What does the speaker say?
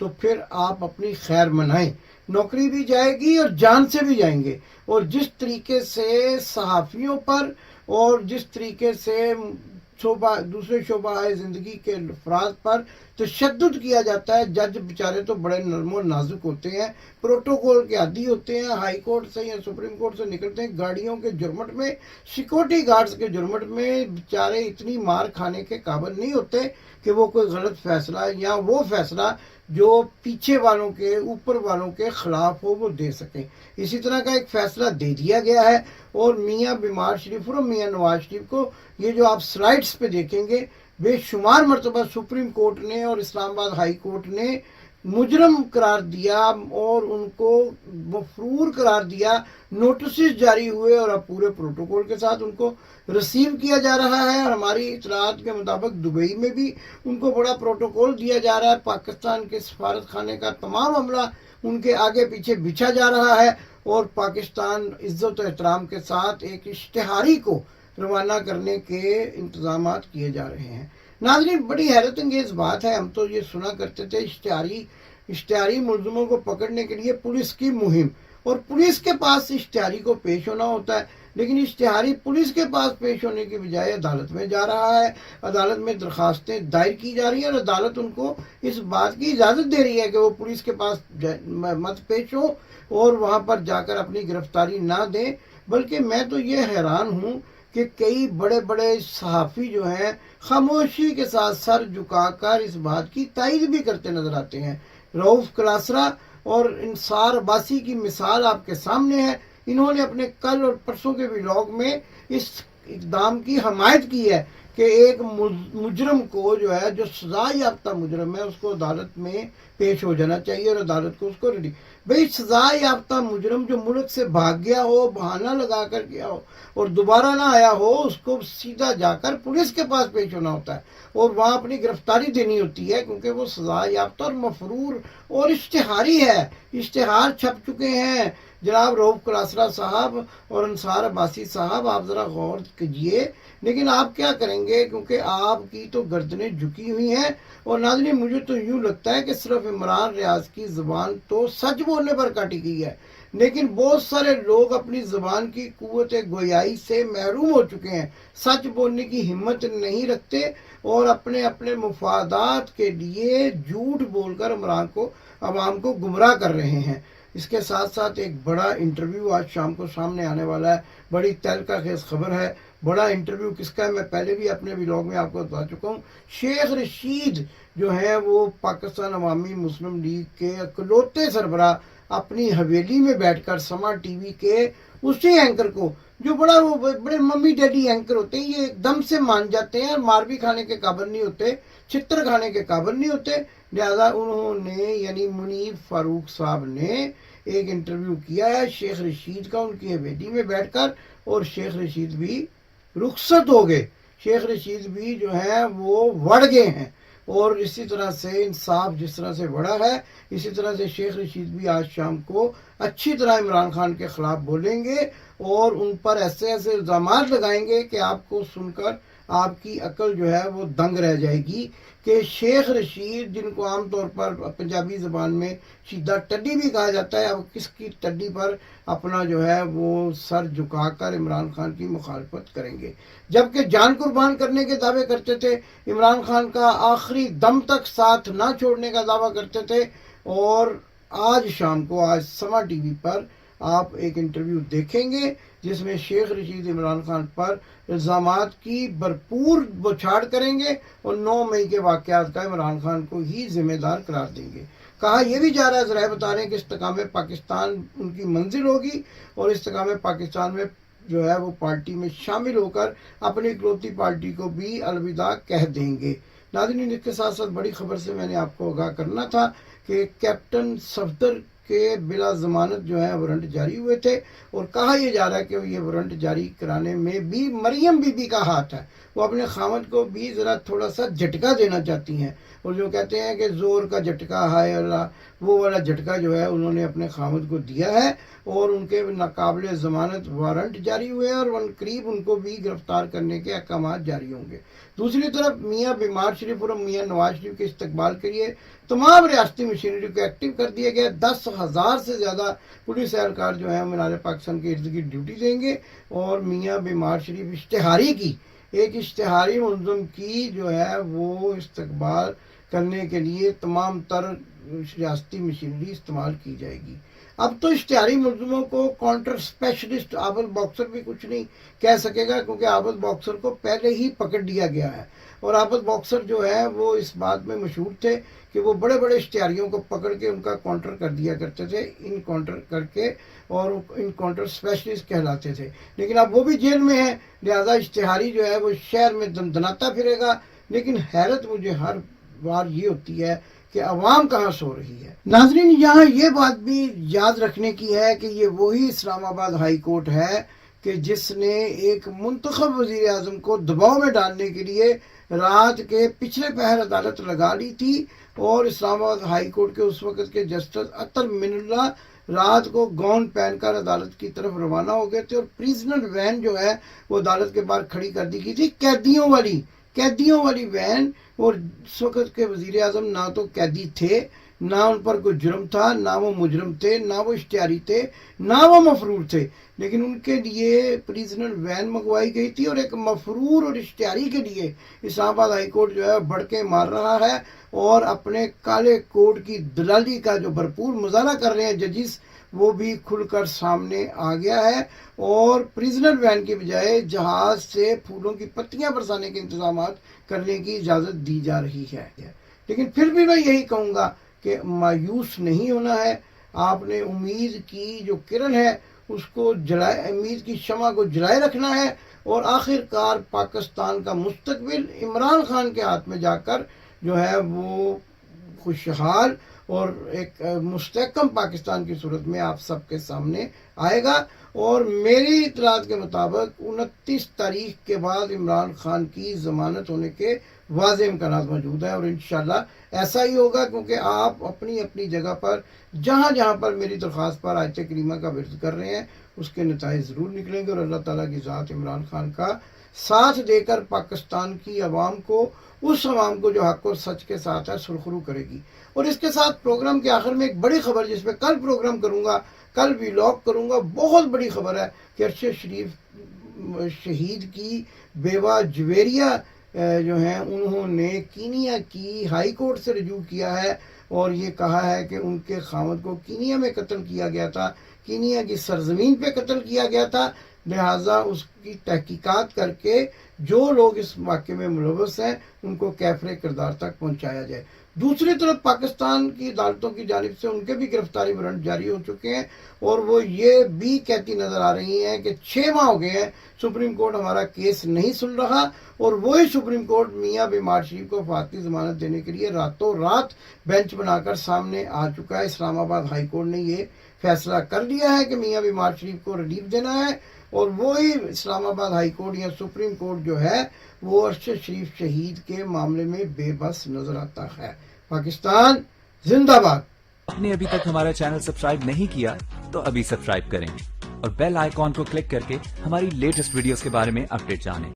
تو پھر آپ اپنی خیر منائیں، نوکری بھی جائے گی اور جان سے بھی جائیں گے۔ اور جس طریقے سے صحافیوں پر اور جس طریقے سے دوسرے شعبہ زندگی کے افراد پر تشدد کیا جاتا ہے، جج بیچارے تو بڑے نرم و نازک ہوتے ہیں، پروٹوکول کے عادی ہوتے ہیں، ہائی کورٹ سے یا سپریم کورٹ سے نکلتے ہیں گاڑیوں کے جرمٹ میں، سیکورٹی گارڈز کے جرمٹ میں، بیچارے اتنی مار کھانے کے قابل نہیں ہوتے کہ وہ کوئی غلط فیصلہ یا وہ فیصلہ جو پیچھے والوں کے اوپر والوں کے خلاف ہو وہ دے سکیں۔ اسی طرح کا ایک فیصلہ دے دیا گیا ہے، اور میاں بیمار شریف اور میاں نواز شریف کو یہ جو آپ سلائڈز پہ دیکھیں گے بے شمار مرتبہ سپریم کورٹ نے اور اسلام آباد ہائی کورٹ نے مجرم قرار دیا اور ان کو مفرور قرار دیا، نوٹسز جاری ہوئے، اور اب پورے پروٹوکول کے ساتھ ان کو ریسیو کیا جا رہا ہے۔ اور ہماری اطلاعات کے مطابق دبئی میں بھی ان کو بڑا پروٹوکول دیا جا رہا ہے، پاکستان کے سفارت خانے کا تمام عملہ ان کے آگے پیچھے بچھا جا رہا ہے، اور پاکستان عزت و احترام کے ساتھ ایک اشتہاری کو روانہ کرنے کے انتظامات کیے جا رہے ہیں۔ ناظرین، بڑی حیرت انگیز بات ہے، ہم تو یہ سنا کرتے تھے اشتہاری ملزموں کو پکڑنے کے لیے پولیس کی مہم، اور پولیس کے پاس اشتہاری کو پیش ہونا ہوتا ہے، لیکن اشتہاری پولیس کے پاس پیش ہونے کی بجائے عدالت میں جا رہا ہے، عدالت میں درخواستیں دائر کی جا رہی ہیں، اور عدالت ان کو اس بات کی اجازت دے رہی ہے کہ وہ پولیس کے پاس مت پیش ہو اور وہاں پر جا کر اپنی گرفتاری نہ دیں۔ بلکہ میں تو یہ حیران ہوں کہ کئی بڑے بڑے صحافی جو ہیں خاموشی کے ساتھ سر جھکا کر اس بات کی تائید بھی کرتے نظر آتے ہیں۔ رؤف کلاسرا اور انصار عباسی کی مثال آپ کے سامنے ہے، انہوں نے اپنے کل اور پرسوں کے ولاگ میں اس اقدام کی حمایت کی ہے کہ ایک مجرم کو جو ہے، جو سزا یافتہ مجرم ہے، اس کو عدالت میں پیش ہو جانا چاہیے، اور عدالت کو اس کو بھئی سزا یافتہ مجرم جو ملک سے بھاگ گیا ہو، بہانہ لگا کر گیا ہو اور دوبارہ نہ آیا ہو، اس کو سیدھا جا کر پولیس کے پاس پیش ہونا ہوتا ہے اور وہاں اپنی گرفتاری دینی ہوتی ہے، کیونکہ وہ سزا یافتہ اور مفرور اور اشتہاری ہے، اشتہار چھپ چکے ہیں۔ جناب رؤف کلاسرا صاحب اور انصار عباسی صاحب، آپ ذرا غور کیجئے، لیکن آپ کیا کریں گے، کیونکہ آپ کی تو گردنیں جھکی ہوئی ہیں۔ اور ناظرین، مجھے تو یوں لگتا ہے کہ صرف عمران ریاض کی زبان تو سچ بولنے پر کاٹی گئی ہے، لیکن بہت سارے لوگ اپنی زبان کی قوت گویائی سے محروم ہو چکے ہیں، سچ بولنے کی ہمت نہیں رکھتے اور اپنے اپنے مفادات کے لیے جھوٹ بول کر عوام کو گمراہ کر رہے ہیں۔ اس کے ساتھ ساتھ ایک بڑا انٹرویو آج شام کو سامنے آنے والا ہے، بڑی تہلکہ خیز خبر ہے۔ بڑا انٹرویو کس کا ہے میں پہلے بھی اپنے ولاگ میں آپ کو بتا چکا ہوں۔ شیخ رشید جو ہے وہ پاکستان عوامی مسلم لیگ کے اکلوتے سربراہ اپنی حویلی میں بیٹھ کر سما ٹی وی کے اسی اینکر کو، جو بڑے ممی ڈیڈی اینکر ہوتے ہیں، یہ ایک دم سے مان جاتے ہیں اور مار بھی کھانے کے قابل نہیں ہوتے، چھتر کھانے کے قابل نہیں ہوتے، لہذا انہوں نے یعنی منیب فاروق صاحب نے ایک انٹرویو کیا ہے شیخ رشید کا ان کی حویلی میں بیٹھ کر، اور شیخ رشید بھی رخصت ہو گئے، شیخ رشید بھی جو ہے وہ وڑ گئے ہیں۔ اور اسی طرح سے انصاف جس طرح سے بڑا ہے، اسی طرح سے شیخ رشید بھی آج شام کو اچھی طرح عمران خان کے خلاف بولیں گے اور ان پر ایسے ایسے الزامات لگائیں گے کہ آپ کو سن کر آپ کی عقل جو ہے وہ دنگ رہ جائے گی کہ شیخ رشید، جن کو عام طور پر پنجابی زبان میں سیدھا ٹڈی بھی کہا جاتا ہے، اب کس کی ٹڈی پر اپنا جو ہے وہ سر جھکا کر عمران خان کی مخالفت کریں گے، جبکہ جان قربان کرنے کے دعوے کرتے تھے، عمران خان کا آخری دم تک ساتھ نہ چھوڑنے کا دعویٰ کرتے تھے۔ اور آج شام کو آج سما ٹی وی پر آپ ایک انٹرویو دیکھیں گے جس میں شیخ رشید عمران خان پر الزامات کی بھرپور بچھاڑ کریں گے اور 9 مئی کے واقعات کا عمران خان کو ہی ذمہ دار قرار دیں گے۔ کہا یہ بھی جا رہا ہے، ذرائع بتا رہے ہیں کہ استحکام پاکستان ان کی منزل ہوگی اور استحکام پاکستان میں جو ہے وہ پارٹی میں شامل ہو کر اپنی اکلوتی پارٹی کو بھی الوداع کہہ دیں گے۔ ناظرین، اس کے ساتھ ساتھ بڑی خبر سے میں نے آپ کو آگاہ کرنا تھا کہ کیپٹن صفدر کے بلا ضمانت جو ہے وارنٹ جاری ہوئے تھے، اور کہا یہ جا رہا ہے کہ یہ وارنٹ جاری کرانے میں بھی مریم بی بی کا ہاتھ ہے، وہ اپنے خامد کو بھی ذرا تھوڑا سا جھٹکا دینا چاہتی ہیں، اور جو کہتے ہیں کہ زور کا جھٹکا ہائے اللہ، وہ والا جھٹکا جو ہے انہوں نے اپنے خامد کو دیا ہے، اور ان کے ناقابل ضمانت وارنٹ جاری ہوئے ہیں، اور قریب ان کو بھی گرفتار کرنے کے احکامات جاری ہوں گے۔ دوسری طرف میاں بیمار شریف اور میاں نواز شریف کے استقبال کے لیے تمام ریاستی مشینری کو ایکٹیو کر دیا گیا۔ 10,000 سے زیادہ پولیس اہلکار جو ہیں مینار پاکستان کے ارد گرد ڈیوٹی دیں گے، اور میاں بیمار شریف اشتہاری کی ایک اشتہاری منظم کی جو ہے وہ استقبال کرنے کے لیے تمام تر ریاستی مشینری استعمال کی جائے گی۔ اب تو اشتہاری ملزموں کو کاؤنٹر اسپیشلسٹ عابد باکسر بھی کچھ نہیں کہہ سکے گا، کیونکہ عابد باکسر کو پہلے ہی پکڑ لیا گیا ہے، اور عابد باکسر جو ہے وہ اس بات میں مشہور تھے کہ وہ بڑے بڑے اشتہاریوں کو پکڑ کے ان کا کاؤنٹر کر دیا کرتے تھے، ان کاؤنٹر کر کے، اور ان کاؤنٹر اسپیشلسٹ کہلاتے تھے، لیکن اب وہ بھی جیل میں ہیں، لہذا اشتہاری جو ہے وہ شہر میں دندناتا پھرے گا۔ لیکن حیرت مجھے ہر بار یہ ہوتی ہے کہ عوام کہاں سو رہی ہے۔ ناظرین، یہاں یہ بات بھی یاد رکھنے کی ہے کہ یہ وہی اسلام آباد ہائی کورٹ ہے کہ جس نے ایک منتخب وزیر اعظم کو دباؤ میں ڈالنے کے لیے رات کے پچھلے پہر عدالت لگا لی تھی، اور اسلام آباد ہائی کورٹ کے اس وقت کے جسٹس عطر من اللہ رات کو گاؤن پہن کر عدالت کی طرف روانہ ہو گئے تھے، اور پریزنر وین جو ہے وہ عدالت کے باہر کھڑی کر دی گئی تھی، قیدیوں والی وین، اور اس وقت کے وزیر اعظم نہ تو قیدی تھے، نہ ان پر کوئی جرم تھا، نہ وہ مجرم تھے، نہ وہ اشتہاری تھے، نہ وہ مفرور تھے، لیکن ان کے لیے پریزنر وین منگوائی گئی تھی، اور ایک مفرور اور اشتہاری کے لیے اسلام آباد ہائی کورٹ جو ہے بڑکے مار رہا ہے، اور اپنے کالے کوڈ کی دلالی کا جو بھرپور مظاہرہ کر رہے ہیں ججز، وہ بھی کھل کر سامنے آ گیا ہے، اور پریزنر وین کی بجائے جہاز سے پھولوں کی پتیاں برسانے کے انتظامات کرنے کی اجازت دی جا رہی ہے۔ لیکن پھر بھی میں یہی کہوں گا کہ مایوس نہیں ہونا ہے، آپ نے امید کی جو کرن ہے اس کو جلائے، امید کی شمع کو جلائے رکھنا ہے، اور آخر کار پاکستان کا مستقبل عمران خان کے ہاتھ میں جا کر جو ہے وہ خوشحال اور ایک مستحکم پاکستان کی صورت میں آپ سب کے سامنے آئے گا، اور میری اطلاعات کے مطابق 29 تاریخ کے بعد عمران خان کی ضمانت ہونے کے واضح امکانات موجود ہیں، اور انشاءاللہ ایسا ہی ہوگا، کیونکہ آپ اپنی اپنی جگہ پر جہاں پر میری درخواست پر آیت کریمہ کا ورد کر رہے ہیں اس کے نتائج ضرور نکلیں گے، اور اللہ تعالیٰ کی ذات عمران خان کا ساتھ دے کر پاکستان کی عوام کو، اس عوام کو جو حق اور سچ کے ساتھ ہے، سرخرو کرے گی۔ اور اس کے ساتھ پروگرام کے آخر میں ایک بڑی خبر، جس پہ کل پروگرام کروں گا، کل ویلاگ کروں گا، بہت بڑی خبر ہے کہ ارشد شریف شہید کی بیوہ جویریہ جو ہیں انہوں نے کینیا کی ہائی کورٹ سے رجوع کیا ہے، اور یہ کہا ہے کہ ان کے خاوند کو کینیا میں قتل کیا گیا تھا، کینیا کی سرزمین پہ قتل کیا گیا تھا، لہٰذا اس کی تحقیقات کر کے جو لوگ اس واقعے میں ملوث ہیں ان کو کیفر کردار تک پہنچایا جائے۔ دوسری طرف پاکستان کی عدالتوں کی جانب سے ان کے بھی گرفتاری وارنٹ جاری ہو چکے ہیں، اور وہ یہ بھی کہتی نظر آ رہی ہیں کہ 6 ماہ ہو گئے ہیں سپریم کورٹ ہمارا کیس نہیں سن رہا، اور وہی سپریم کورٹ میاں بیمار شریف کو فاقی ضمانت دینے کے لیے راتوں رات بینچ بنا کر سامنے آ چکا ہے۔ اسلام آباد ہائی کورٹ نے یہ فیصلہ کر لیا ہے کہ میاں بیمار شریف کو ریلیف دینا ہے، اور وہی اسلام آباد ہائی کورٹ یا سپریم کورٹ جو ہے وہ ارشد شریف شہید کے معاملے میں بے بس نظر آتا ہے۔ پاکستان زندہ باد۔ آپ نے ابھی تک ہمارا چینل سبسکرائب نہیں کیا تو ابھی سبسکرائب کریں، اور بیل آئیکن کو کلک کر کے ہماری لیٹسٹ ویڈیوز کے بارے میں اپڈیٹ جانیں۔